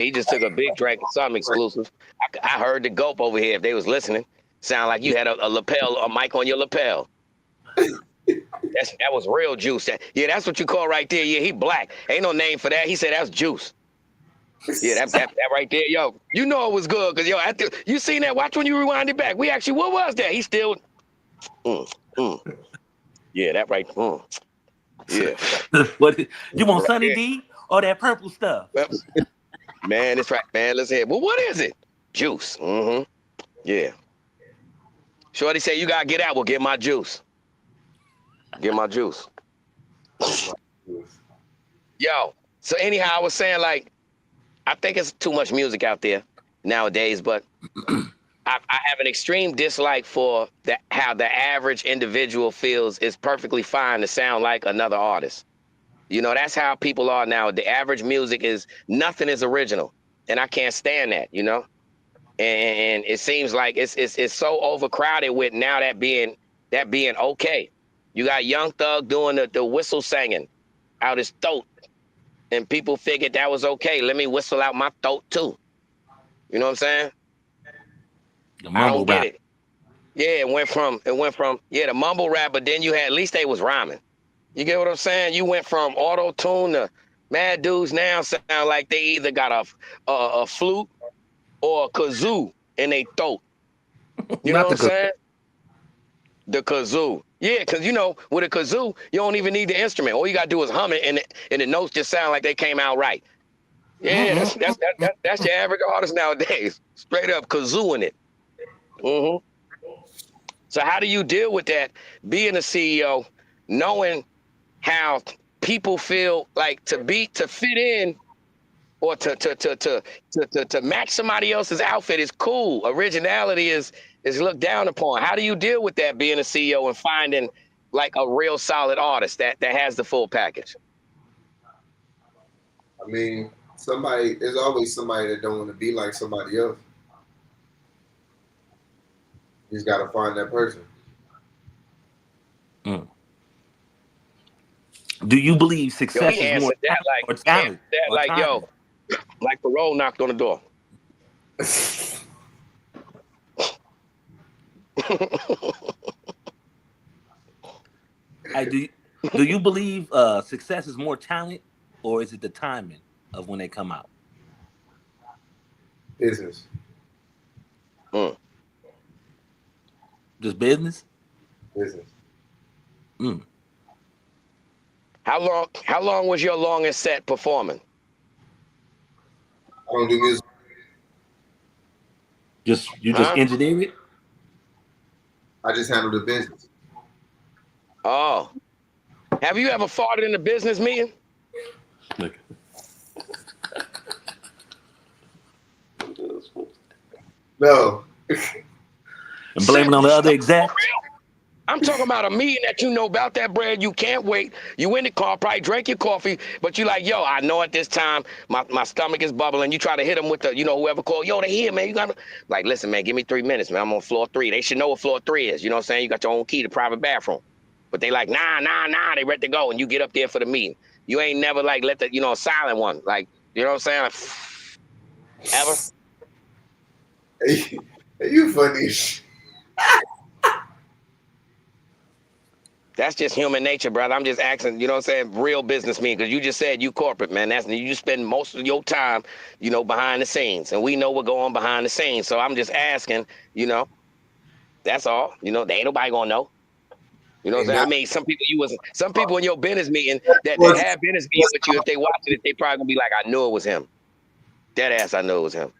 He just took a big drink of something exclusive. I heard the gulp over here if they was listening. Sound like you had a lapel, a mic on your lapel. That was real juice. Yeah, that's what you call right there. Yeah, he black. Ain't no name for that. He said that's juice. Yeah, that right there, yo. You know it was good because yo, after you seen that. Watch when you rewind it back. We actually, what was that? He still. Yeah, that right. Yeah. What you want, Sunny D or that purple stuff? Man, it's right, man. Let's hear it. Well, what is it? Juice. Yeah. Shorty said you gotta get out. Well, get my juice. Get my juice. Yo. So anyhow, I was saying like, I think it's too much music out there nowadays, but I have an extreme dislike for how the average individual feels it's perfectly fine to sound like another artist. You know, that's how people are now. The average music is nothing is original, and I can't stand that. You know, and it seems like it's so overcrowded with now that being okay. You got Young Thug doing the whistle singing out his throat, and people figured that was okay. Let me whistle out my throat too. You know what I'm saying? I don't get it. Yeah, it went from the mumble rap, but then you had at least they was rhyming. You get what I'm saying? You went from auto tune to mad dudes now sound like they either got a flute or a kazoo in their throat. You know what I'm saying? The kazoo. Yeah, because you know with a kazoo you don't even need the instrument. All you gotta do is hum it, and the notes just sound like they came out right. Yeah, that's your average artist nowadays. Straight up kazooing it. So how do you deal with that? Being a CEO, knowing how people feel like to fit in or to match somebody else's outfit is cool. Originality is looked down upon. How do you deal with that being a CEO and finding like a real solid artist that has the full package? I mean, there's always somebody that don't want to be like somebody else. You just gotta find that person. Do you believe success is more or talent? Yo, like parole knocked on the door. Do you believe success is more talent, or is it the timing of when they come out? Business. Just business? Business. How long was your longest set performing? I don't do music. You just engineer it? I just handle the business. Oh. Have you ever farted in a business meeting? No. And blame it on the other execs? I'm talking about a meeting that you know about that bread. You can't wait. You in the car, probably drink your coffee, but you like, yo, I know at this time my stomach is bubbling. You try to hit them with the, whoever called, yo, they here, man. You gotta like, listen, man, give me 3 minutes, man. I'm on floor 3. They should know what floor 3 is. You know what I'm saying? You got your own key to private bathroom. But they like, nah, they ready to go, and you get up there for the meeting. You ain't never like let the, silent one, like, you know what I'm saying? Like, ever? Hey, you funny. That's just human nature, brother. I'm just asking, you know what I'm saying, real business mean, because you just said you corporate, man. You spend most of your time, behind the scenes, and we know what's going on behind the scenes. So I'm just asking, that's all. They ain't nobody gonna know. You know what I'm saying? I mean, some people in your business meeting that have business meeting with you, if they watching it, they probably gonna be like, I knew it was him. Dead ass, I knew it was him.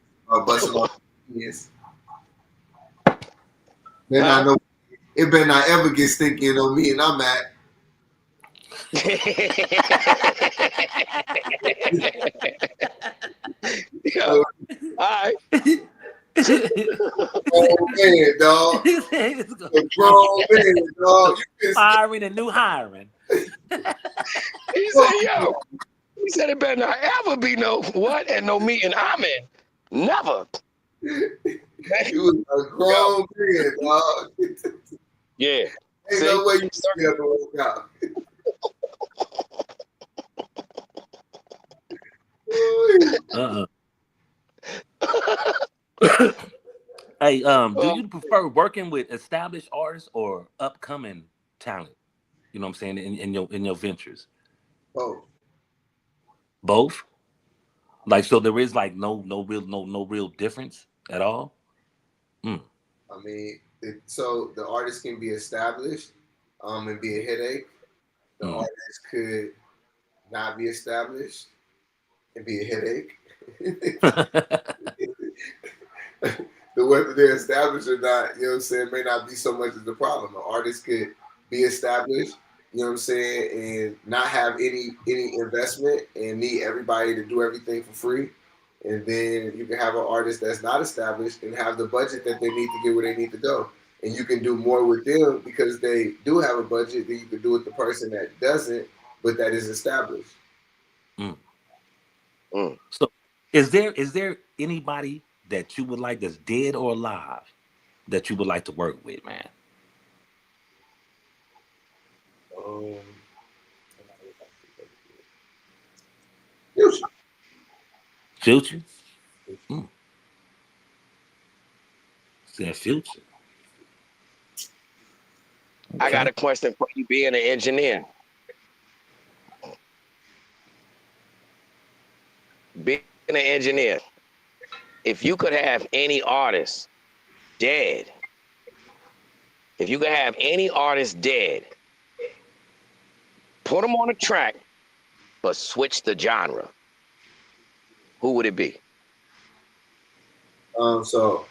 Yes. Then I know it better not ever get stinky on me, and I'm at. Yo, all right. Oh man, dog. Grown man, dog. Hiring and new hiring. He said it better not ever be no what and no meeting I'm in. Never. You was a grown man, dog. Yeah. Ain't no way you be able to work out. Hey, do you prefer working with established artists or upcoming talent? You know what I'm saying in your ventures. Oh, Both. Like so, there is like no real difference at all. Mm. I mean, so the artist can be established, and be a headache. The Mm. artist could not be established and be a headache. The whether they're established or not, you know what I'm saying, may not be so much as the problem. An artist could be established, you know what I'm saying, and not have any investment and need everybody to do everything for free. And then you can have an artist that's not established and have the budget that they need to get where they need to go. And you can do more with them because they do have a budget than you can do with the person that doesn't, but that is established. Mm. Mm. So, is there anybody that you would like that's dead or alive that you would like to work with, man? Um, Future. Future. Mm. Saying Future. I got Okay. a question for you being an engineer. Being an engineer, if you could have any artist dead, if you could have any artist dead, put them on a track, but switch the genre, who would it be? So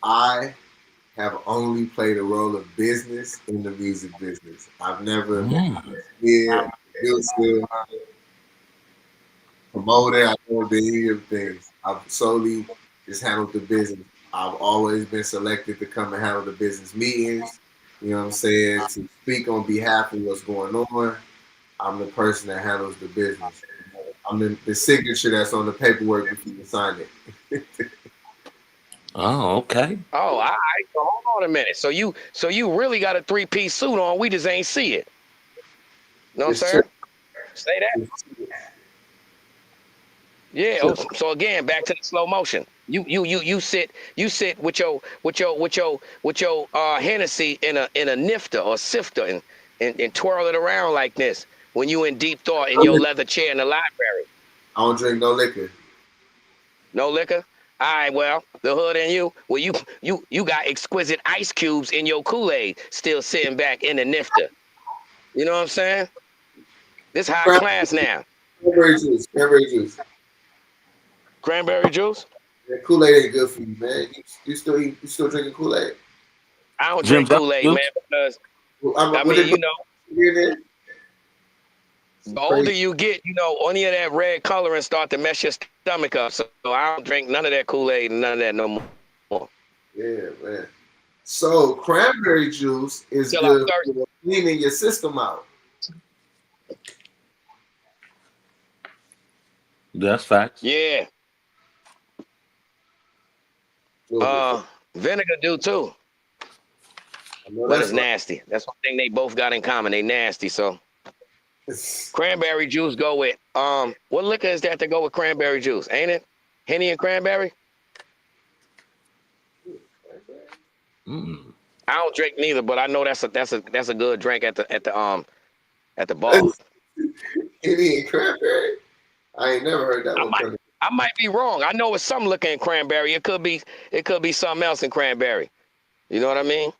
I have only played a role of business in the music business. I've never been Mm. here, still promoter. I've never been any of the things. I've solely just handled the business. I've always been selected to come and handle the business meetings. You know what I'm saying? To speak on behalf of what's going on. I'm the person that handles the business. I'm the signature that's on the paperwork before you sign it. Oh, okay. Oh, all right. So hold on a minute. So you really got a three-piece suit on. We just ain't see it. Know what I'm It's true. saying? Say that. Yeah. Oh, so again, back to the slow motion. You sit with your Hennessy in a nifter or sifter and twirl it around like this when you in deep thought in your leather chair in the library. I don't drink no liquor. No liquor. All right. Well, the hood and you. Well, you got exquisite ice cubes in your Kool-Aid still sitting back in the nifter. You know what I'm saying? This high class now. Cranberry juice. Cranberry juice. Cranberry juice. That Kool-Aid ain't good for you, man. You still drinking Kool-Aid? I don't Jim drink Jones Kool-Aid, man, Future. because Well, I what they mean, put in there? the Some older crazy. you get, any of that red coloring start to mess your stomach up. So I don't drink none of that Kool-Aid and none of that no more. Yeah, man. So cranberry juice is Till I'm good thirsty. for cleaning your system out. That's facts. Yeah. A little bit. Vinegar do too, I know but that's it's right. nasty. That's one thing they both got in common. They nasty. So cranberry juice go with what liquor is that to go with cranberry juice? Ain't it Henny and cranberry? Mm. I don't drink neither, but I know that's a good drink at the bar. Any cranberry? I ain't never heard that I one. might I might be wrong. I know it's some liquor in cranberry. It could be something else in cranberry. You know what I mean?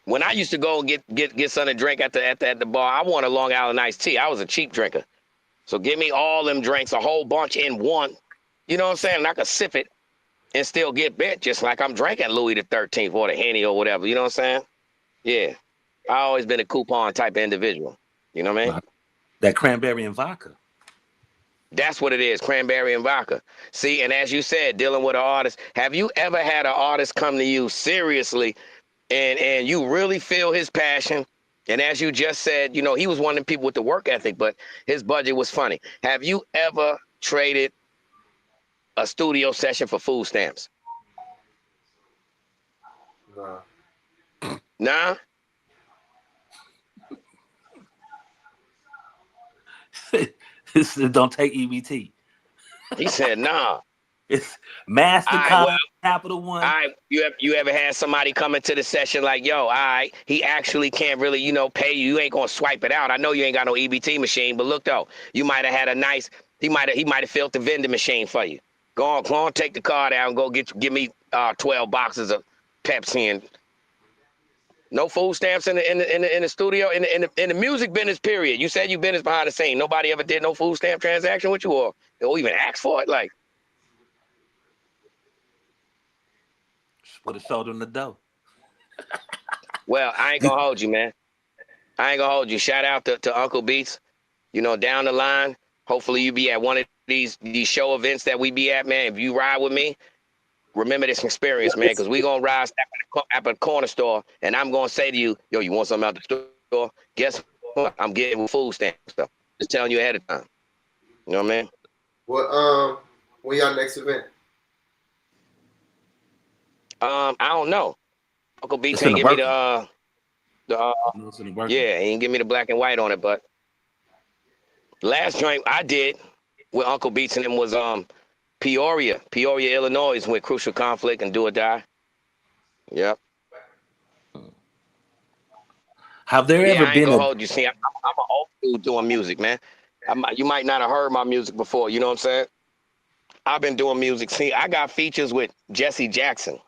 When I used to go and get something to drink at the bar, I want a Long Island iced tea. I was a cheap drinker. So give me all them drinks, a whole bunch in one. You know what I'm saying? And I could sip it and still get bit just like I'm drinking Louis the 13th or the Henny or whatever. You know what I'm saying? Yeah. I always been a coupon type of individual. You know what I mean? That cranberry and vodka. That's what it is, cranberry and vodka. See, and as you said, dealing with an artist, have you ever had an artist come to you seriously and you really feel his passion? And as you just said, he was one of the people with the work ethic, but his budget was funny. Have you ever traded a studio session for food stamps? Nah. Nah? Don't take EBT. He said, nah. It's All right, well, MasterCard, Capital all One. right. You ever had somebody come into the session like, yo, all right, he actually can't really, pay you. You ain't gonna swipe it out. I know you ain't got no EBT machine, but look though, you might have had a nice. He might have filled the vending machine for you. Go on, take the card out and go give me 12 boxes of Pepsi and no food stamps in the studio in the music business. Period. You said you business behind the scene. Nobody ever did no food stamp transaction with you or even asked for it. Like, Just put a shoulder in the dough. well, I ain't gonna hold you, man. I ain't gonna hold you. Shout out to Uncle Beats. Down the line, hopefully you be at one of these show events that we be at, man. If you ride with me, remember this experience, man, because we gonna ride at a corner store, and I'm gonna say to you, yo, you want something out the store? Guess what? I'm getting food stamps stuff. Just telling you ahead of time. You know what I mean? Well, when y'all next event? I don't know. Uncle Beats It's in ain't the give me works. It's in the works. yeah, he ain't give me the black and white on it, but last joint I did with Uncle Beats and him was Peoria, Illinois, with Crucial Conflict and Do or Die. Yep. Have there Yeah, ever I ain't been gonna a hold you. See, I'm an old dude doing music, man. You might not have heard my music before. You know what I'm saying? I've been doing music. See, I got features with Jesse Jackson.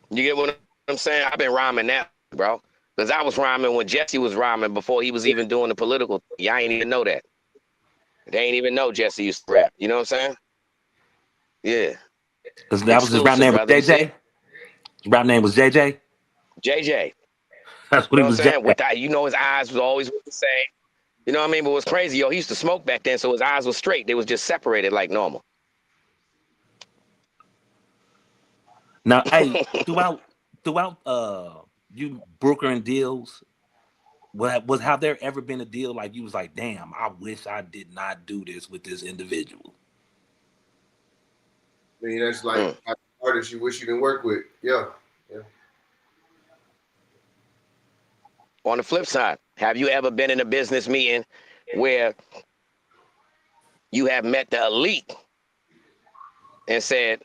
You get what I'm saying? I've been rhyming that, bro. Because I was rhyming when Jesse was rhyming before he was even doing the political. Y'all ain't even know that. They ain't even know Jesse used to rap. You know what I'm saying? Yeah. because that was his rap Exclusive, name was brother. You see? JJ? His rap name was JJ? JJ. That's You what know he what I'm was saying? JJ. His eyes was always the same. You know what I mean? But what's crazy, he used to smoke back then, so his eyes were straight. They was just separated like normal. Now, hey, throughout you brokering deals, have there ever been a deal like you was like, damn, I wish I did not do this with this individual? I mean, that's like artists you wish you didn't work with. Yeah. On the flip side, have you ever been in a business meeting where you have met the elite and said,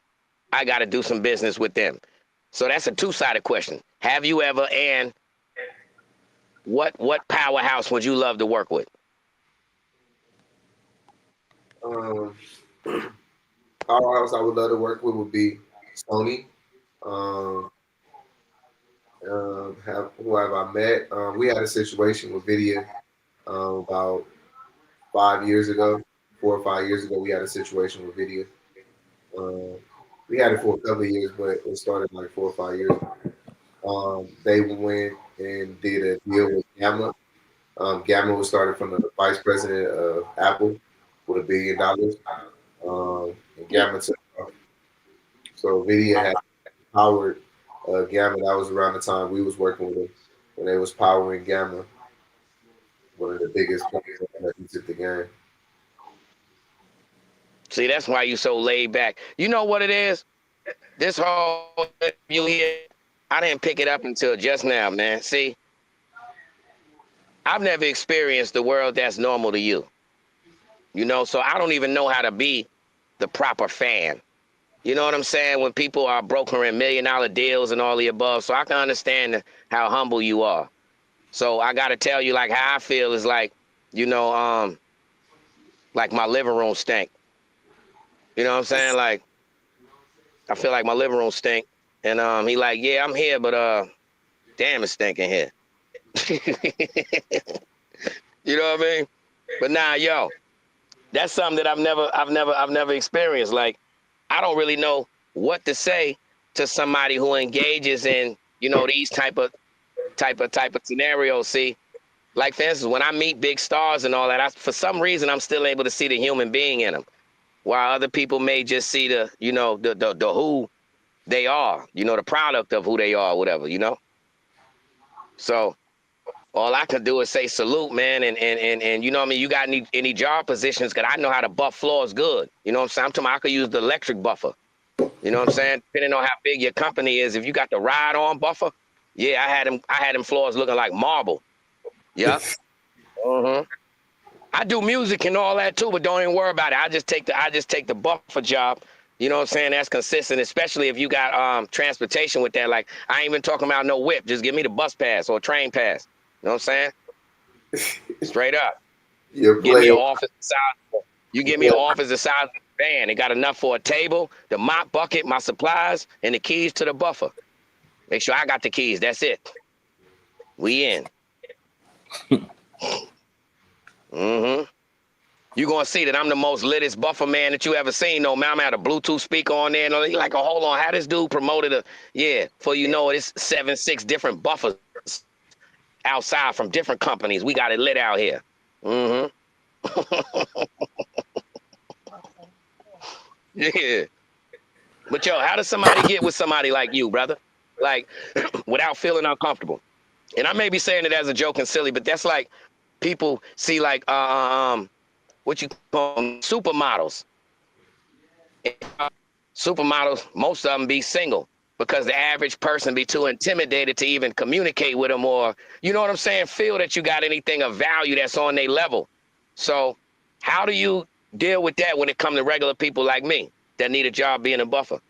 I got to do some business with them? So that's a two-sided question. Have you ever, and what powerhouse would you love to work with? Powerhouse I would love to work with would be Sony. Um, who have I met? We had a situation with Video about 5 years ago, 4 or 5 years ago. We had a situation with Video. We had it for a couple of years, but it started like 4 or 5 years. They went and did a deal with Gamma. Gamma was started from the vice president of Apple with $1 billion. And Gamma took off. So Video had powered Gamma. That was around the time we was working with them when they was powering Gamma, one of the biggest players that took the game. See, that's why you so laid back. You know what it is? This whole interview here, I didn't pick it up until just now, man. See, I've never experienced the world that's normal to you. So I don't even know how to be the proper fan. You know what I'm saying? When people are brokering $1 million deals and all the above. So I can understand how humble you are. So I got to tell you, like, how I feel is like, like my living room stink. You know what I'm saying? Like, I feel like my living room stink. And he like, yeah, I'm here, but damn, it's stinking here. You know what I mean? But nah, yo, that's something that I've never experienced. Like, I don't really know what to say to somebody who engages in, these type of scenarios. See, like for instance, when I meet big stars and all that, for some reason I'm still able to see the human being in them, while other people may just see the, the who they are, the product of who they are, whatever. So all I can do is say salute, man, and you know what I mean? You got any job positions, because I know how to buff floors good. You know what I'm saying? I'm talking about I could use the electric buffer. You know what I'm saying? Depending on how big your company is, if you got the ride-on buffer, yeah, I had them floors looking like marble. Yeah. I do music and all that too, but don't even worry about it. I just take the buffer job You know what I'm saying? That's consistent, especially if you got transportation with that. Like, I ain't even talking about no whip. Just give me the bus pass or train pass. You know what I'm saying? Straight up. You're Give me an playing. office the size. You give me an office the size of the van. It got enough for a table, the mop bucket, my supplies, and the keys to the buffer. Make sure I got the keys. That's it. We in. Mm-hmm. You gonna see that I'm the most littest buffer man that you ever seen. No, man, I'm at a Bluetooth speaker on there. And you're like, oh, hold on, how this dude promoted a for you know it's 7-6 different buffers outside from different companies. We got it lit out here. Mm-hmm. Yeah. But yo, how does somebody get with somebody like you, brother? Like without feeling uncomfortable. And I may be saying it as a joke and silly, but that's like people see like what you call them, supermodels. Supermodels, most of them be single because the average person be too intimidated to even communicate with them or, you know what I'm saying, feel that you got anything of value that's on their level. So how do you deal with that when it comes to regular people like me that need a job being a buffer?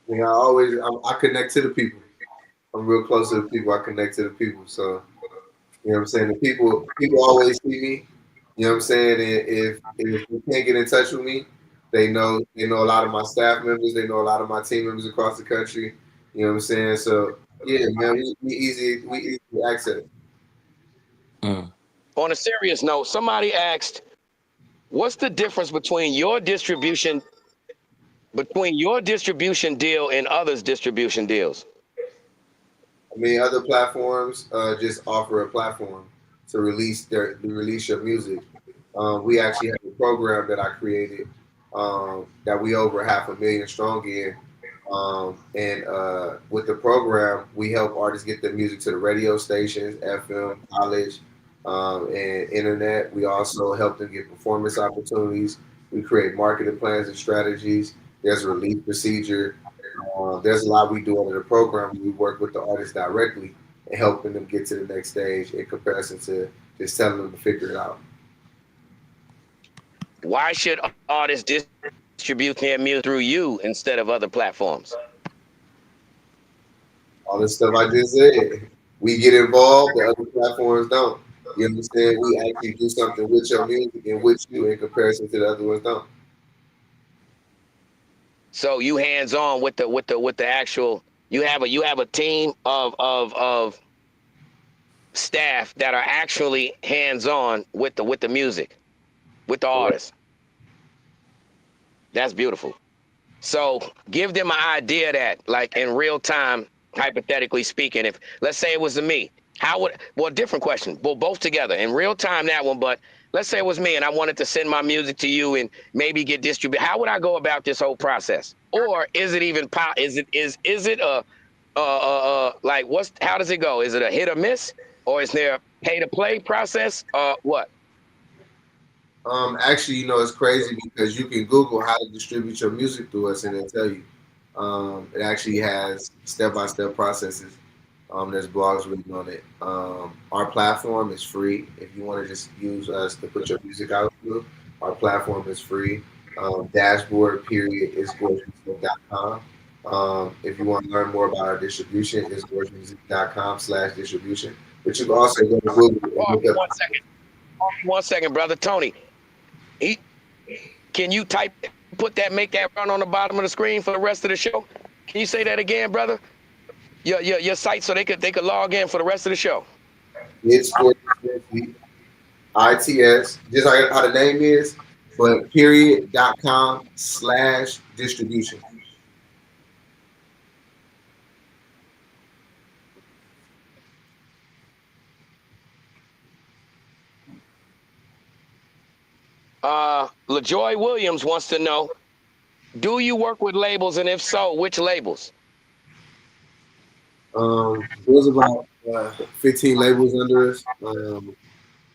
You know, I connect to the people. I'm real close to the people. I connect to the people. So you know what I'm saying. The people always see me. You know what I'm saying. And if they can't get in touch with me, they know a lot of my staff members. They know a lot of my team members across the country. You know what I'm saying. So yeah, man, we easy to access. Mm. On a serious note, somebody asked, what's the difference between your distribution deal and others' distribution deals? I mean, other platforms just offer a platform to release your music. We actually have a program that I created that we over 500,000 strong in. And with the program, we help artists get their music to the radio stations, FM, college, and internet. We also help them get performance opportunities. We create marketing plans and strategies. There's a release procedure. There's a lot we do under the program. We work with the artists directly and helping them get to the next stage in comparison to just telling them to figure it out. Why should artists distribute their music through you instead of other platforms? All the stuff I just said, we get involved, the other platforms don't. You understand? We actually do something with your music and with you in comparison to the other ones don't. So you hands on with the actual. You have a team of staff that are actually hands on with the music, with the Correct. artist. That's beautiful. So give them an idea that, like in real time, hypothetically speaking, if let's say it was me, different question, well, both together in real time, that one, but let's say it was me and I wanted to send my music to you and maybe get distributed. How would I go about this whole process? Or is it even, is it like how does it go? Is it a hit or miss? Or is there a pay to play process? What? Actually, it's crazy because you can Google how to distribute your music through us and it'll tell you. It actually has step-by-step processes. There's blogs written on it. Our platform is free. If you want to just use us to put your music out through, our platform is free. Dashboard period is gorgeousmusic.com. If you want to learn more about our distribution, it's gorgeousmusic.com/distribution. But you can also go to Google and Pause look me up. 1 second. Pause me 1 second, brother Tony. He, can you make that run on the bottom of the screen for the rest of the show? Can you say that again, brother? Your site so they could log in for the rest of the show. It's gorgeousmusic. ITS, just like how the name is, but period.com/distribution. LaJoy Williams wants to know, do you work with labels, and if so, which labels? There's about 15 labels under us.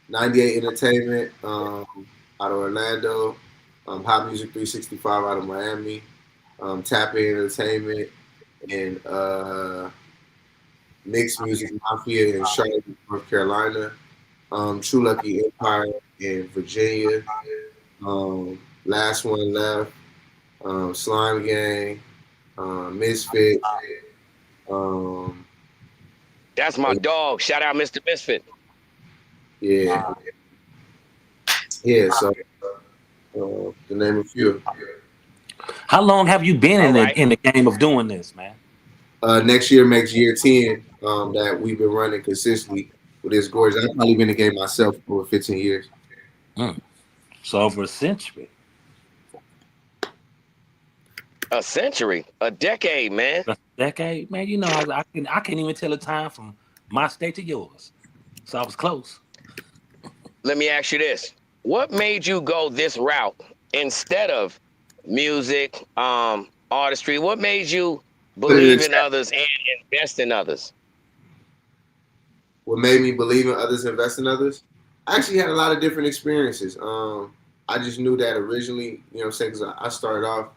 98 Entertainment out of Orlando, Hot Music 365 out of Miami, Tap In Entertainment, and Mixed Music Mafia in Charlotte, North Carolina, True Lucky Empire in Virginia, Last One Left, Slime Gang, Misfit. Um, That's my dog. Shout out Mr. Misfit. yeah, yeah. So to name a few. How long have you been All right. in the game of doing this, man? Next year makes year 10 that we've been running consistently with this gorgeous. I've probably been in the game myself for over 15 years. So over a century. A century, a decade, man. A decade, man. You know, I can't even tell the time from my state to yours. So I was close. Let me ask you this. What made you go this route instead of music, artistry? What made you Put it in believe the in chat. others and invest in others? What made me believe in others, invest in others? I actually had a lot of different experiences. I just knew that originally, you know what I'm saying, because I started off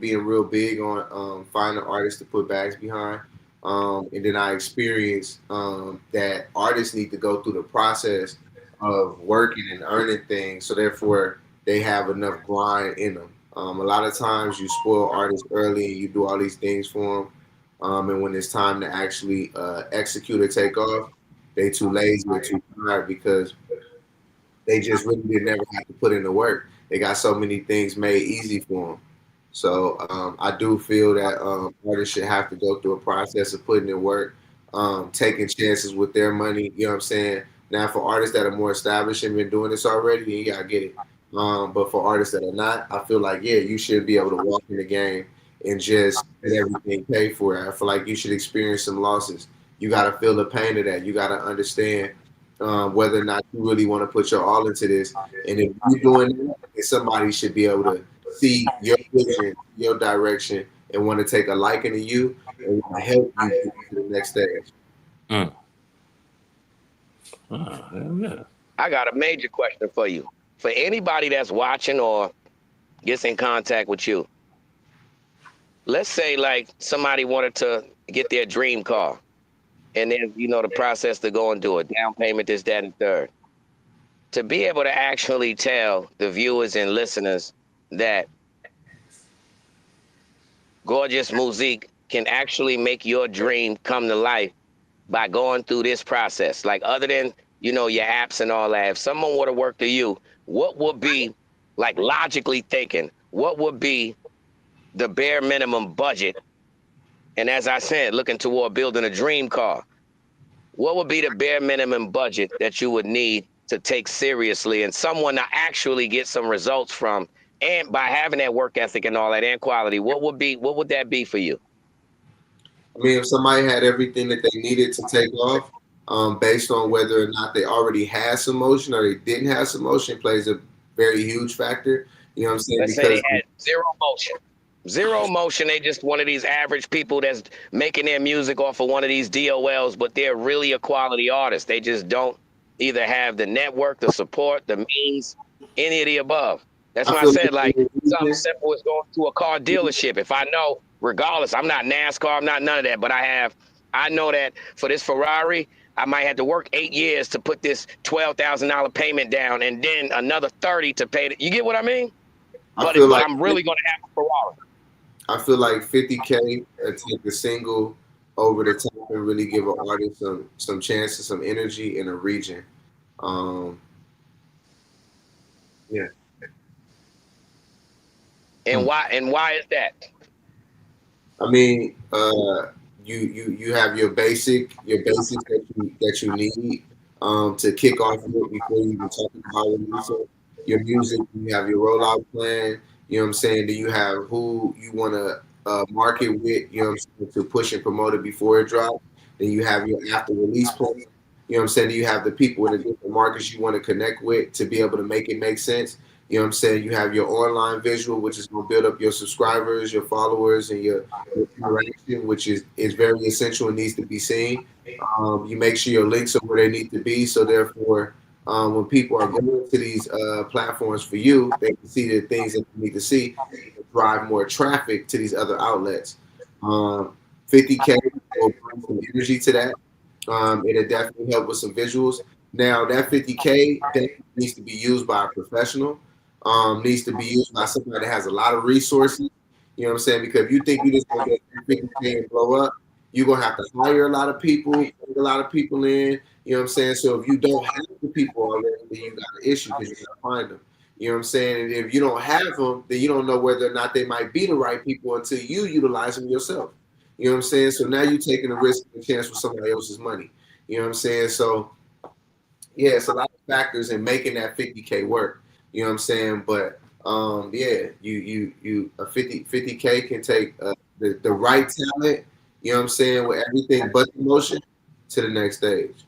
being real big on finding artists to put bags behind. And then I experienced that artists need to go through the process of working and earning things, so therefore they have enough grind in them. A lot of times you spoil artists early and you do all these things for them, and when it's time to actually execute or take off, they too lazy or too tired because they just really did never have to put in the work. They got so many things made easy for them. So I do feel that artists should have to go through a process of putting in work, taking chances with their money. You know what I'm saying? Now, for artists that are more established and been doing this already, then yeah, I get it. But for artists that are not, I feel like, yeah, you should be able to walk in the game and just get everything paid for it. I feel like you should experience some losses. You got to feel the pain of that. You got to understand whether or not you really want to put your all into this. And if you're doing that, then somebody should be able to see your vision, your direction, and want to take a liking to you and want to help you get to the next stage. Mm. Yeah. I got a major question for you. For anybody that's watching or gets in contact with you, let's say like somebody wanted to get their dream car, and then the process to go and do it, down payment, this, that, and third. To be able to actually tell the viewers and listeners that Gorgeous Musique can actually make your dream come to life by going through this process. Like other than, your apps and all that, if someone were to work to you, what would be, like logically thinking, what would be the bare minimum budget? And as I said, looking toward building a dream car, what would be the bare minimum budget that you would need to take seriously and someone to actually get some results from? And by having that work ethic and all that and quality, what would that be for you? I mean, if somebody had everything that they needed to take off, based on whether or not they already had some motion or they didn't have some motion, plays a very huge factor. You know what I'm saying? Let's say Because they had zero motion. Zero motion. They just one of these average people that's making their music off of one of these DOLs, but they're really a quality artist. They just don't either have the network, the support, the means, any of the above. That's I why I feel said like something like simple as going to a car dealership. If I know, regardless, I'm not NASCAR, I'm not none of that, but I know that for this Ferrari, I might have to work 8 years to put this $12,000 payment down and then another 30 to pay. You get what I mean? I But feel like I'm really going to have a Ferrari. I feel like 50K take a single over the top and really give an artist some chances, some energy in a region. Um, yeah. And why is that? I mean, you have your basics that you need to kick off with before you even talk about releasing your music. You have your rollout plan. You know what I'm saying? Do you have who you want to market with? You know what I'm saying, to push and promote it before it drops. Then you have your after release plan. You know what I'm saying? Do you have the people in the different markets you want to connect with to be able to make it make sense? You know what I'm saying? You have your online visual, which is going to build up your subscribers, your followers, and your interaction, which is very essential and needs to be seen. You make sure your links are where they need to be. So therefore, when people are going to these platforms for you, they can see the things that they need to see to drive more traffic to these other outlets. 50K will bring some energy to that. It'll definitely help with some visuals. Now that 50K definitely needs to be used by a professional. needs to be used by somebody that has a lot of resources. You know what I'm saying? Because if you think you just gonna get 50K and blow up, you're gonna have to hire a lot of people, bring a lot of people in. You know what I'm saying? So if you don't have the people already, then you got an issue because you gotta find them. You know what I'm saying? And if you don't have them, then you don't know whether or not they might be the right people until you utilize them yourself. You know what I'm saying? So now you're taking a risk and a chance with somebody else's money. You know what I'm saying? So yeah, it's a lot of factors in making that 50K work. You know what I'm saying? But yeah, you a 50K can take the right talent. You know what I'm saying, with everything but emotion to the next stage.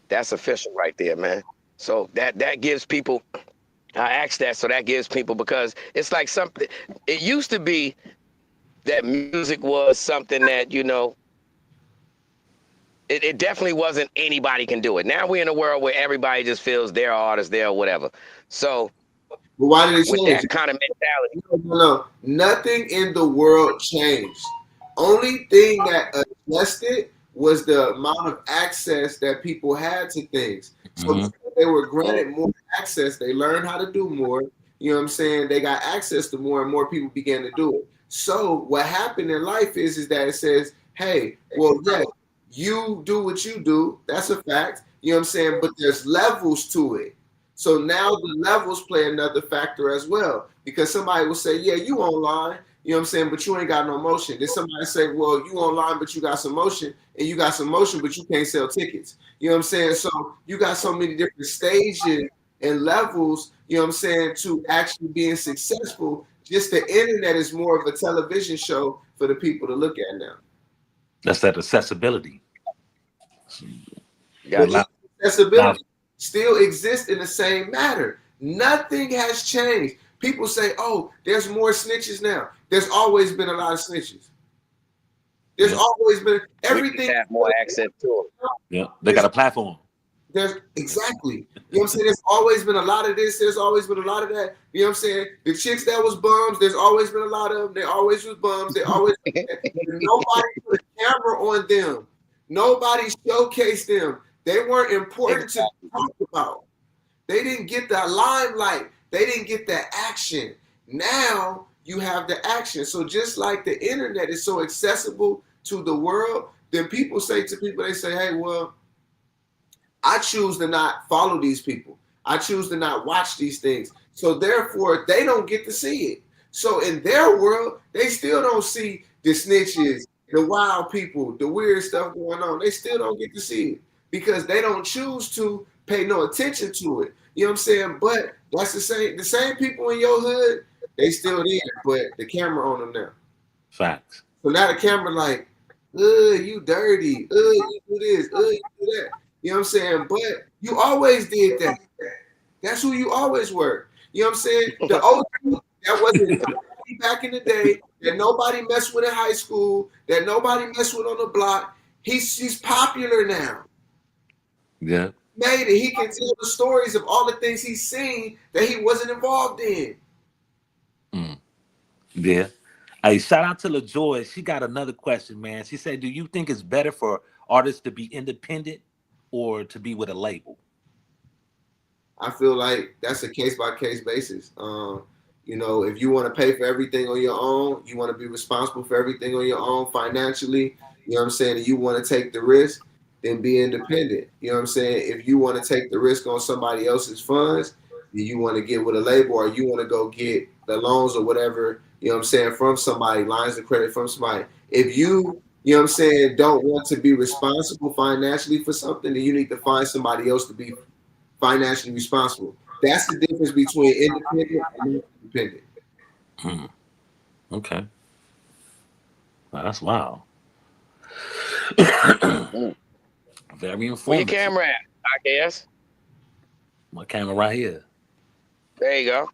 That's official right there, man. So that gives people. I asked that, so that gives people, because it's like something. It used to be that music was something that, you know, it definitely wasn't anybody can do it. Now we're in a world where everybody just feels they're artists, they're whatever. So But why did it with change? that kind of mentality, No. Nothing in the world changed. Only thing that adjusted was the amount of access that people had to things. So Mhm. they were granted more access. They learned how to do more. You know what I'm saying? They got access to more, and more people began to do it. So what happened in life is that it says, hey, well, yeah, you do what you do. That's a fact. You know what I'm saying? But there's levels to it. So now the levels play another factor as well, because somebody will say, yeah, you online, you know what I'm saying, but you ain't got no motion. Then somebody say, well, you online, but you got some motion, and you got some motion, but you can't sell tickets. You know what I'm saying? So you got so many different stages and levels, you know what I'm saying, to actually being successful. Just the internet is more of a television show for the people to look at now. That's that accessibility. got But you. Allow, allow, accessibility still exists in the same matter. Nothing has changed. People say, oh, there's more snitches now. There's always been a lot of snitches. There's yeah, always been We just everything. have more access to yeah. They got There's, a platform. there's exactly. You know what I'm saying? There's always been a lot of this. There's always been a lot of that. You know what I'm saying? The chicks that was bums, there's always been a lot of them. They always was bums. They always. Nobody put a camera on them. Nobody showcased them. They weren't them. important to talk about. They didn't get the limelight. They didn't get the action. Now you have the action. So just like the internet is so accessible to the world, then people say to people, they say, hey, well, I choose to not follow these people. I choose to not watch these things. So therefore, they don't get to see it. So in their world, they still don't see the snitches, the wild people, the weird stuff going on. They still don't get to see it because they don't choose to pay no attention to it. You know what I'm saying? But that's the same people in your hood, they still there, but the camera on them now. Facts. So now the camera like, you dirty, you do this, you do that. You know what I'm saying? But you always did that. That's who you always were. You know what I'm saying? The old that wasn't back in the day, that nobody messed with in high school, that nobody messed with on the block. He's popular now. Yeah. Made it. He can tell the stories of all the things he's seen that he wasn't involved in. Mm. Yeah. Hey, shout out to LaJoy. She got another question, man. She said, do you think it's better for artists to be independent or to be with a label? I feel like that's a case by case basis. You know, if you want to pay for everything on your own, you want to be responsible for everything on your own financially, you know what I'm saying, and you want to take the risk, then be independent. You know what I'm saying? If you want to take the risk on somebody else's funds, then you want to get with a label or you want to go get the loans or whatever, you know what I'm saying, from somebody, lines of credit from somebody. If you know what I'm saying, don't want to be responsible financially for something, then you need to find somebody else to be financially responsible. That's the difference between independent and independent. Hmm. Okay. Wow, that's wild. Mm. Very Where your informative. camera at? I guess. My camera right here. There you go.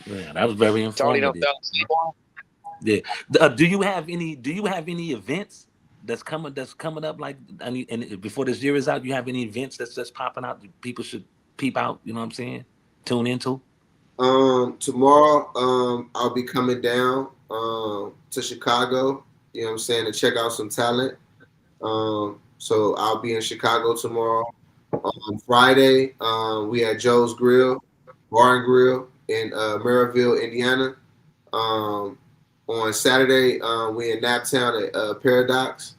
Yeah, that was very Tony don't informative. fell asleep on. Yeah. Do you have any events that's coming up, like, I mean, and before this year is out, you have any events that's just popping out that people should peep out, you know what I'm saying? Tune into? Tomorrow, I'll be coming down to Chicago, you know what I'm saying, to check out some talent. So I'll be in Chicago tomorrow. On Friday, we had Joe's Bar and Grill in Maryville, Indiana. On Saturday, we in Naptown at Paradox.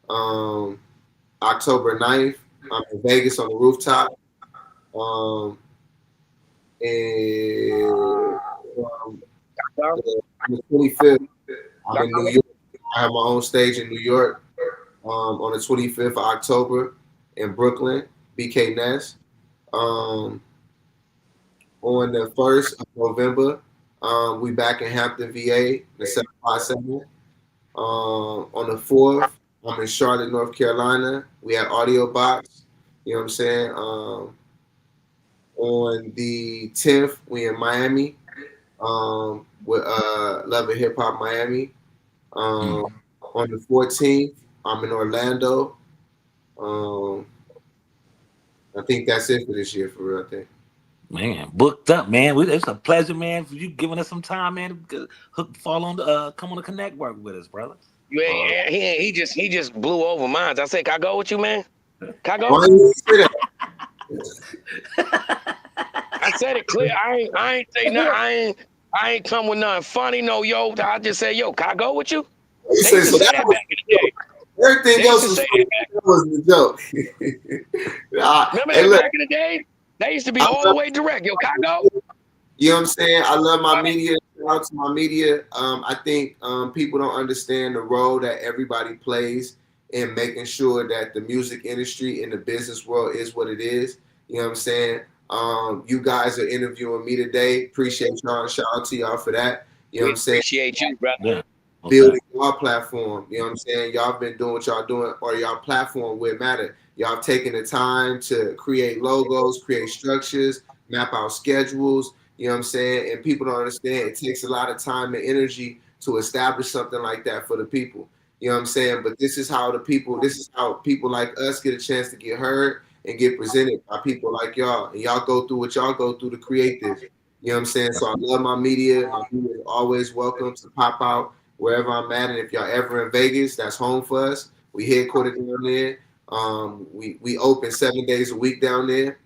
Um, October 9th, I'm in Vegas on the rooftop. And on the 25th, I'm in New York. I have my own stage in New York on the 25th of October in Brooklyn, BK Ness. On the 1st of November, we back in Hampton, VA, the 757. On the 4th, I'm in Charlotte, North Carolina. We had Audio Box. You know what I'm saying? On the 10th, we in Miami with Love and Hip Hop Miami. On the 14th, I'm in Orlando. I think that's it for this year, for real. I think. Man, booked up, man. It's a pleasure, man, for you giving us some time, man. To fall on the come on the CONNECTWORK with us, brother. You ain't, he just blew over mine. I said, can I go with you, man? Can I go? Why you say that? I said it clear. I ain't say nothing. I ain't come with nothing funny. No, yo. I just said, yo, can I go with you? They used to say that back in the day. Everything else was the joke. Remember that back in the day? They used to be all the way direct. Yo, can I go? You know what I'm saying? I love my media. Shout out to my media. I think people don't understand the role that everybody plays in making sure that the music industry and the business world is what it is. You know what I'm saying? You guys are interviewing me today. Appreciate y'all. Shout out to y'all for that. You know what I'm saying? Appreciate you, brother. Yeah. Okay. Building your platform. You know what I'm saying? Y'all been doing what y'all doing, or y'all platform where it matter. Y'all taking the time to create logos, create structures, map out schedules. You know what I'm saying? And people don't understand it takes a lot of time and energy to establish something like that for the people. You know what I'm saying? But this is how people like us get a chance to get heard and get presented by people like y'all. And y'all go through what y'all go through to create this. You know what I'm saying? So I love my media. My media is always welcome to pop out wherever I'm at. And if y'all ever in Vegas, that's home for us. We headquartered down there. We open 7 days a week down there.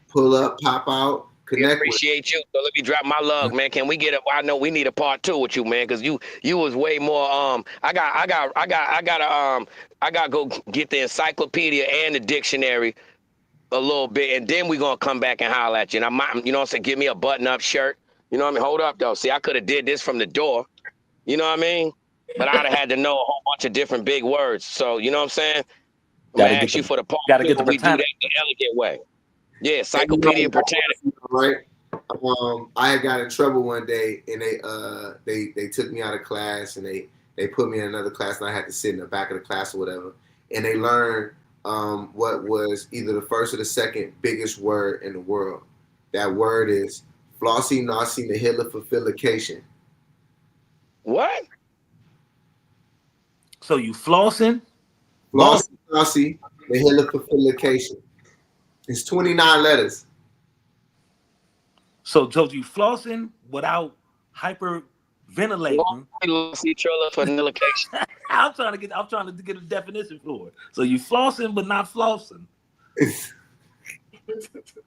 Pull up, pop out, connect. Appreciate you. So let me drop my love, man. Can we get up? I know we need a part 2 with you, man, because you was way more. I gotta go get the encyclopedia and the dictionary a little bit, and then we gonna come back and holler at you. And I might, you know what I'm saying, give me a button-up shirt. You know what I mean? Hold up though. See, I could have did this from the door. You know what I mean? But I'd have had to know a whole bunch of different big words. So you know what I'm saying? I'm gonna ask you for the part 2, but we do that the elegant way. Yeah, Encyclopedia Britannica. Right. I had got in trouble one day, and they took me out of class, and they put me in another class, and I had to sit in the back of the class or whatever. And they learned what was either the first or the second biggest word in the world. That word is flossy, nosy, nihilifilication. What? So you flossing? Flossy, nosy, nihilifilication. It's 29 letters. So you flossing without hyperventilating. I'm trying to get a definition for it. So you flossing but not flossing. You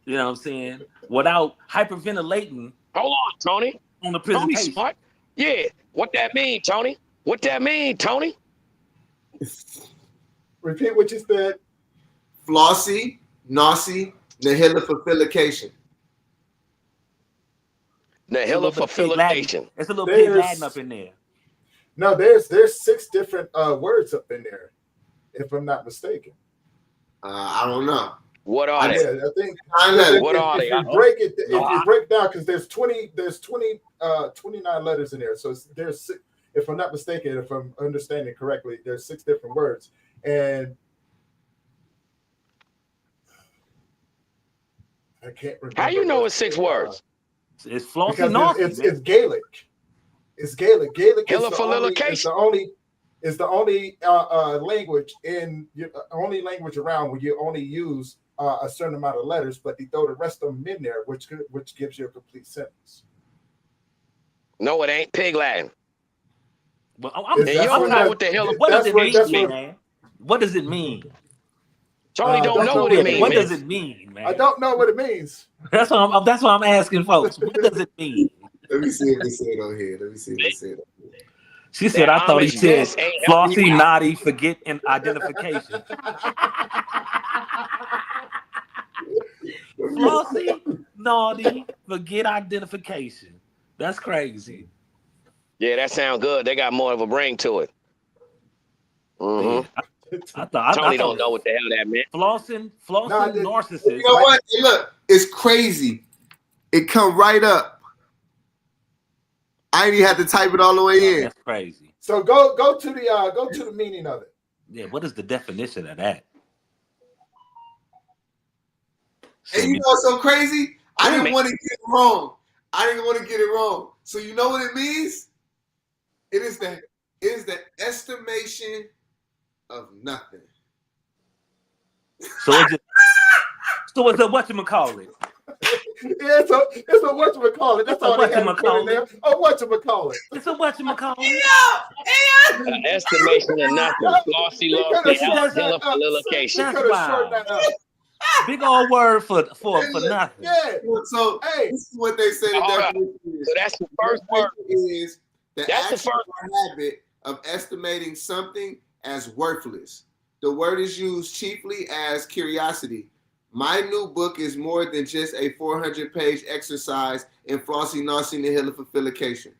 know what I'm saying? Without hyperventilating. Hold on, Tony. On the presentation. Tony smart. Yeah. What that mean, Tony? What that mean, Tony? Repeat what you said. Flossy, nosy, nihilifilication. Nihilifilication. It's a little pig Latin up in there. No, there's 6 different words up in there, if I'm not mistaken. I don't know. What are they? Yeah, I think. What are they? If you break down, because there's 29 letters in there, so there's 6. If I'm not mistaken, if I'm understanding correctly, there's 6 different words, and I can't remember. How you know it's 6 words? It's flossy nosy. It's Gaelic. It's Gaelic. Gaelic is the only language only language around where you only use a certain amount of letters, but they throw the rest of them in there, which gives you a complete sentence. No, it ain't Pig Latin. Well, what does it mean, man? What does it mean? Tony don't know what it means. What does it mean, man? I don't know what it means. That's what I'm asking folks. What does it mean? Let me see if they say it on here. She said, I thought he said flossy, naughty, forget, and identification. Flossy, naughty, forget identification. That's crazy. Yeah, that sounds good. They got more of a brain to it. Mm-hmm. I thought Tony don't know what the hell that meant. Flossing, narcissist. You know what? Hey, look, it's crazy. It come right up. I ain't even had to type it all the way in. That's crazy. So go to the meaning of it. Yeah, what is the definition of that? And you know what's so crazy? I didn't want to get it wrong. So you know what it means? It is the estimation of nothing. So it's a whatchamacallit. Yeah, it's a whatchamacallit. That's all they have to put in there. A whatchamacallit. It's a whatchamacallit. Estimation of nothing. Flossy, That's wild. Big old word for nothing. Yeah. So this is what they say. So that's the first word. Is the actual habit of estimating something as worthless. The word is used chiefly as curiosity. My new book is more than just a 400-page exercise in flossy, nossing, the hill of fulfillication.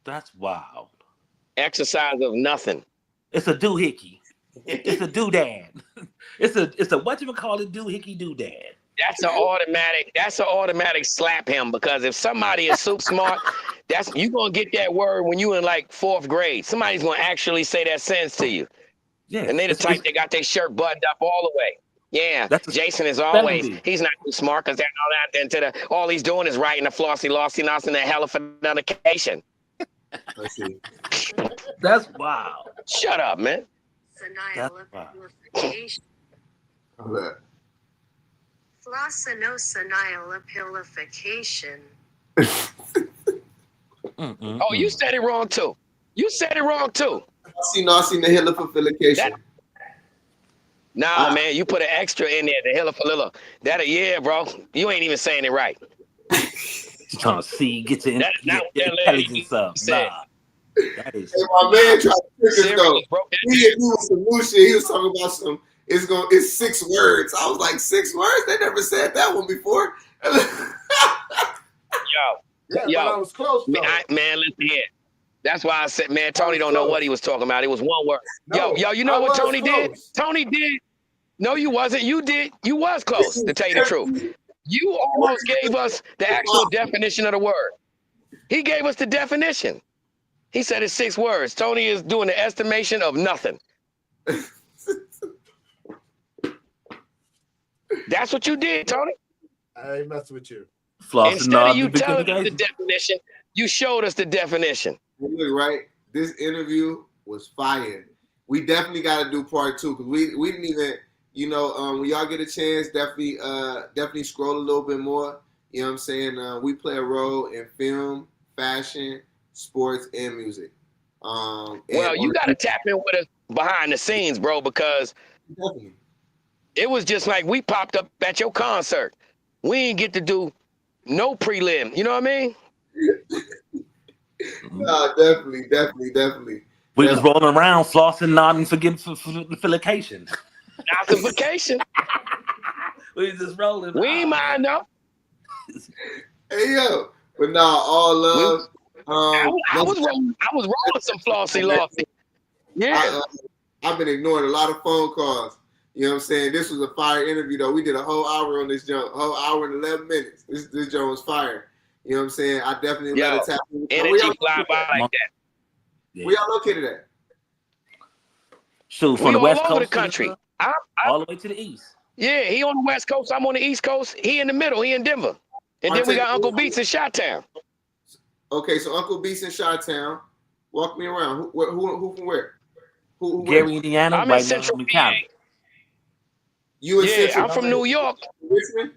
That's wild. Exercise of nothing. It's a doohickey. It's a doodad. It's a whatchamacallit doohickey doodad. That's an automatic slap him, because if somebody is super smart, you gonna get that word when you in like 4th grade. Somebody's gonna actually say that sentence to you. Yeah. And they the type that got their shirt buttoned up all the way. Yeah, Jason is always, he's not too smart because all he's doing is writing a flossy, lossy, nossing, the hell of authentication. Let's see. That's wild. Shut up, man. Flossinosenilipilification. Oh, you said it wrong too. Nossing, the hill of fulfillication. Nah, man, you put an extra in there, the hill of Falilla. Yeah, bro. You ain't even saying it right. You're trying to see, get your intelligence up. Nah. That is. Hey, my man tried to trick us though. He hit me with some new shit. He was talking about it's 6 words. I was like, 6 words? They never said that one before. Yo, I was close. Man, listen here. That's why I said, man, Tony don't know what he was talking about. It was one word. No, yo, you know what Tony did? Tony did. No, you wasn't. You did. You was close, to tell you the truth. You almost gave us the actual definition of the word. He gave us the definition. He said it's 6 words. Tony is doing the estimation of nothing. That's what you did, Tony. I ain't messing with you. Instead of you telling us the definition, you showed us the definition. Look, right? This interview was fire. We definitely got to do part 2 because we didn't even, when y'all get a chance, definitely scroll a little bit more. You know what I'm saying? We play a role in film, fashion, sports, and music. Well, you got to tap in with us behind the scenes, bro, because it was just like we popped up at your concert. We didn't get to do no prelim. You know what I mean? No, definitely. We was rolling around, flossing, nodding, forgetting filication. Notification. We was just rolling. We ain't mind though. Hey yo, but all love. I was rolling some flossy lofty. Yeah. I've been ignoring a lot of phone calls. You know what I'm saying? This was a fire interview though. We did a whole hour on this jump, whole hour and 11 minutes. This jump was fire. You know what I'm saying? I definitely let it tap in. Energy fly by like that. Yeah. Where y'all located at? Shoot, from the west coast all over the country. All the way to the east. Yeah, he on the west coast. I'm on the east coast. He in the middle. He in Denver. And then we got Uncle Beats in Chi-Town. Okay, so Uncle Beats in Chi-Town. Walk me around. Who from where? Who Gary, Indiana. I'm in Central PA. You in Central? I'm from New York. Richmond?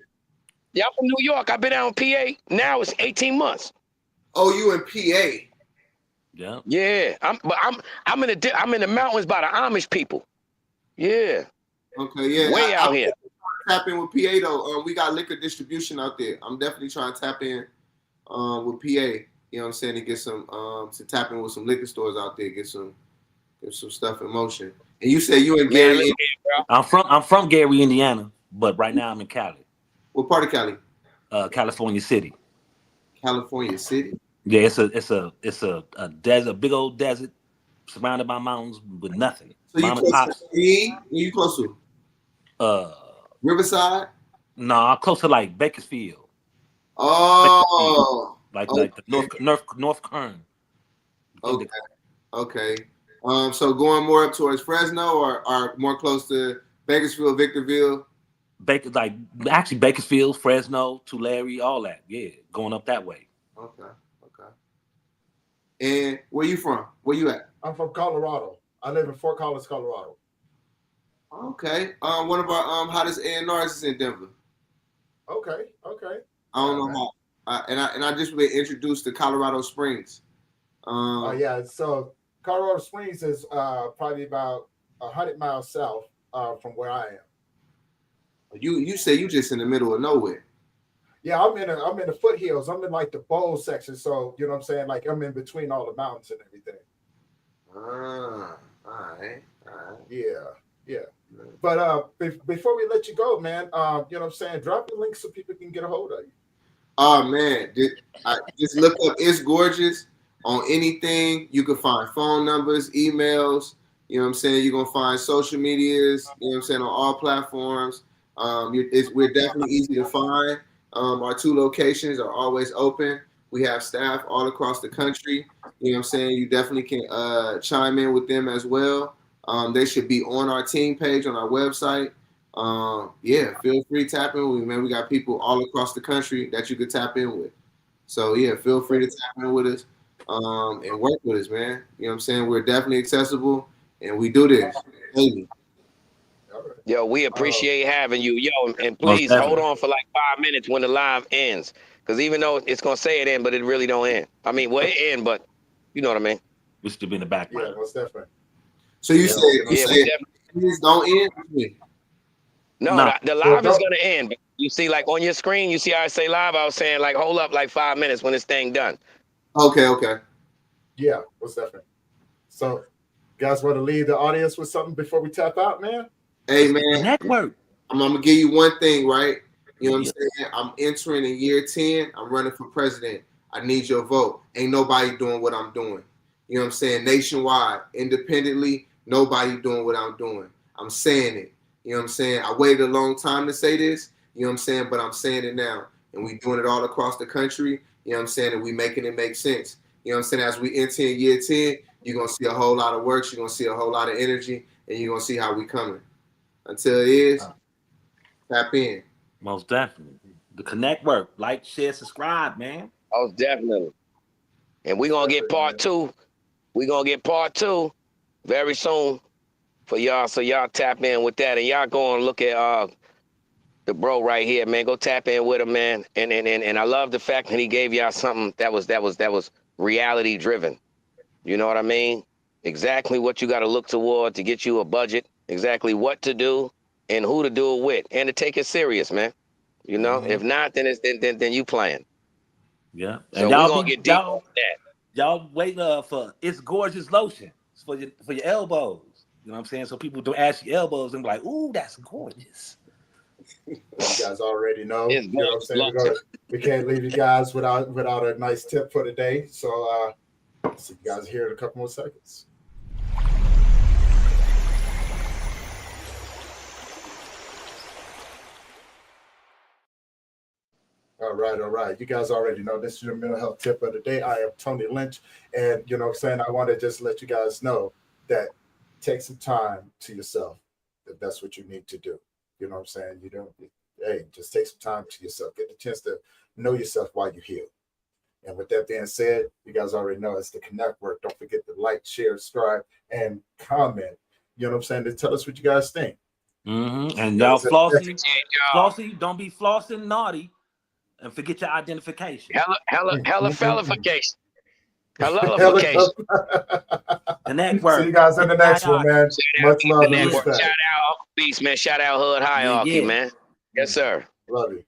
Yeah, I'm from New York. I've been out in PA. Now it's 18 months. Oh, you in PA? Yeah. Yeah. I'm in the mountains by the Amish people. Yeah. Okay, yeah. Way out here. Tap in with PA though. We got liquor distribution out there. I'm definitely trying to tap in with PA. You know what I'm saying, to get some to tap in with some liquor stores out there, get some stuff in motion. And you say you in Gary? Man, I'm from Gary, Indiana, but right now I'm in Cali. What part of Cali? California City. California City. Yeah, it's a desert, a big old desert, surrounded by mountains with nothing. So you close to where you close to? Riverside? No, I'm close to like Bakersfield. Oh, Bakersfield. Like the North Kern. Okay. Okay. So going more up towards Fresno or more close to Bakersfield, Victorville? Actually Bakersfield, Fresno, Tulare, all that. Yeah, going up that way. Okay. Okay. And where you from? Where you at? I'm from Colorado. I live in Fort Collins, Colorado. Okay. One of our hottest A&Rs is in Denver. Okay. Okay. I don't know how. And I just been introduced to Colorado Springs. Yeah. So Colorado Springs is probably about 100 miles south from where I am. You say you just in the middle of nowhere. Yeah, I'm in the foothills. I'm in like the bowl section. So you know what I'm saying? Like I'm in between all the mountains and everything. All right. Yeah. But before we let you go, man, you know what I'm saying? Drop the link so people can get a hold of you. Oh man, just look up It's Gorgeous on anything. You can find phone numbers, emails. You know what I'm saying? You're gonna find social medias. You know what I'm saying, on all platforms. We're definitely easy to find. Our 2 locations are always open. We have staff all across the country. You know what I'm saying? You definitely can chime in with them as well. They should be on our team page on our website. Yeah, feel free to tap in. We got people all across the country that you could tap in with. So yeah, feel free to tap in with us and work with us, man. You know what I'm saying? We're definitely accessible and we do this. Daily. Yo, we appreciate having you. Yo, and please hold on for like 5 minutes when the live ends. Because even though it's going to say it end, but it really don't end. I mean, well, it end, but you know what I mean? We should be in the background. Yeah, most definitely. So you say things don't end? No, the live is going to end. But you see, like on your screen, you see how I say live? I was saying, like, hold up like 5 minutes when this thing done. Okay. Yeah, most definitely. So, guys want to leave the audience with something before we tap out, man? Hey, man. Network. I'm going to give you one thing, right? You know what I'm saying? I'm entering in year 10. I'm running for president. I need your vote. Ain't nobody doing what I'm doing. You know what I'm saying? Nationwide, independently, nobody doing what I'm doing. I'm saying it. You know what I'm saying? I waited a long time to say this. You know what I'm saying? But I'm saying it now. And we doing it all across the country. You know what I'm saying? And we making it make sense. You know what I'm saying? As we enter in year 10, you're going to see a whole lot of work. You're going to see a whole lot of energy. And you're going to see how we coming. Until it is, tap in. Most definitely. The CONNECTWORK. Like, share, subscribe, man. Most definitely. And we're going to get part 2. We're going to get part 2 very soon for y'all. So y'all tap in with that. And y'all go and look at the bro right here, man. Go tap in with him, man. And I love the fact that he gave y'all something that was reality driven. You know what I mean? Exactly what you got to look toward to get you a budget. Exactly what to do and who to do it with, and to take it serious, man. You know, if not, then then you playing. Yeah. So and we're gonna get deep on that. Y'all wait for It's Gorgeous lotion for your elbows. You know what I'm saying? So people don't ask your elbows and be like, "Ooh, that's gorgeous." You guys already know. You know what I'm saying? We can't leave you guys without a nice tip for the day. So see you guys here in a couple more seconds. All right. You guys already know this is your mental health tip of the day. I am Tony Lynch. And, you know what I'm saying, I want to just let you guys know that take some time to yourself. That's what you need to do. You know what I'm saying? Just take some time to yourself. Get the chance to know yourself while you heal. And with that being said, you guys already know it's the CONNECTWORK. Don't forget to like, share, subscribe, and comment. You know what I'm saying? To tell us what you guys think. Mm-hmm. And y'all flossy, don't be flossing naughty. And forget your identification. Hella fellification. Hellification. The network. See you guys in the next one, man. Much love and Shout respect. out Uncle Beast, man. Shout out Hood Hierarchy, man. Yes, sir. Love you.